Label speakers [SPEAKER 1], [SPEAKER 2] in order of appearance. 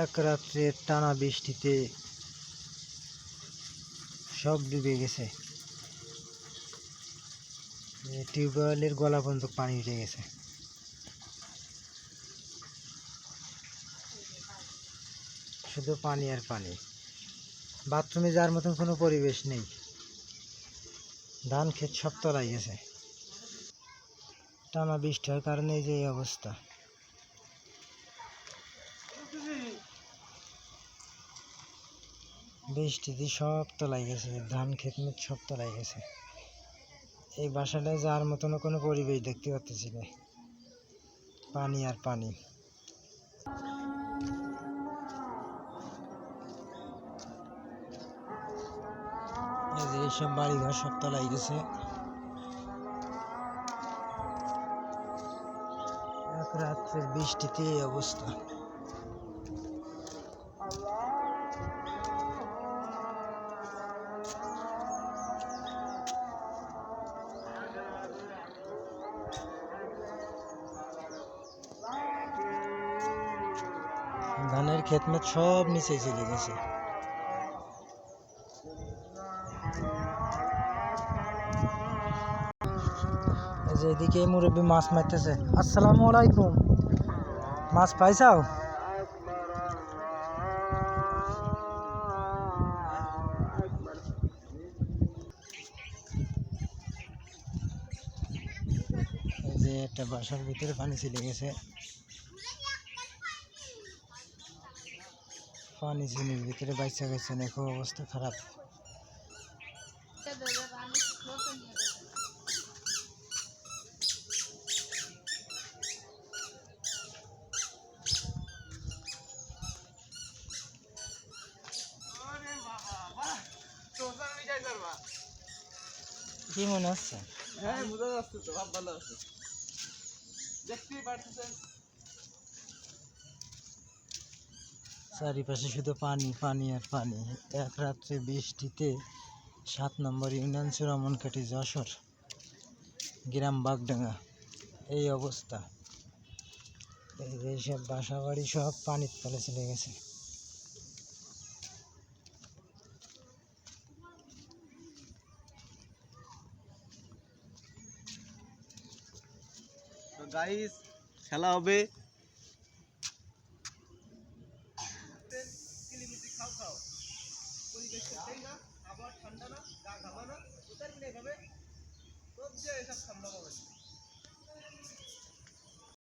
[SPEAKER 1] এক রাত্রে টানা বৃষ্টিতে সব ডুবে গেছে। টিউবওয়েলের গলা পর্যন্ত পানি উঠে গেছে। শুধু পানি আর পানি। বাথরুমে যাওয়ার মতন কোনো পরিবেশ নেই। ধান ক্ষেত সব তলায় গেছে। টানা বৃষ্টি হওয়ার কারণে এই যে এই অবস্থা। বৃষ্টিতে সব তলায় গেছে, ধান ক্ষেত সব তলায় গেছে। এই বাসাটায় যাওয়ার মতন কোনো পরিবেশ দেখতে পাচ্ছি না, পানি আর পানি। এই যে এইসব বাড়িঘর সব তলায় গেছে। এক রাত্রের বৃষ্টিতে এই অবস্থা। ধানের ক্ষেত মেত সব নিচে চলে গেছে। এই যে এদিকে মুরব্বী মাছ মারতেছে। আসসালামু আলাইকুম, মাছ পাইছাও? এই যে একটা বাসার ভিতরে পানি চলে গেছে। পানি চিনির ভিতরে বাচ্চা গেছে না, খুব অবস্থা খারাপ। কি মনে হচ্ছে?
[SPEAKER 2] হ্যাঁ, বোঝা যাচ্ছে তো, ভাব ভালো আছে, দেখতেই পারতেছেন।
[SPEAKER 1] চারিপাশে শুধু পানি পানি আর পানি। এক রাত্রে বৃষ্টিতে 7 নম্বর ইউনিয়ন চূড়ামনকাঠি যশোর গ্রাম বাগডাঙ্গা এই অবস্থা। এইসব বাসা বাড়ি সব পানির তলে চলে গেছে।
[SPEAKER 2] তো গাইস, খেলা হবে। খাও খাও, পরিবেশটা সেই না, আবার ঠান্ডা না, গা ঘামা না, কোথায় কিনে খাবে, সব যে এসব সম্ভব হবে।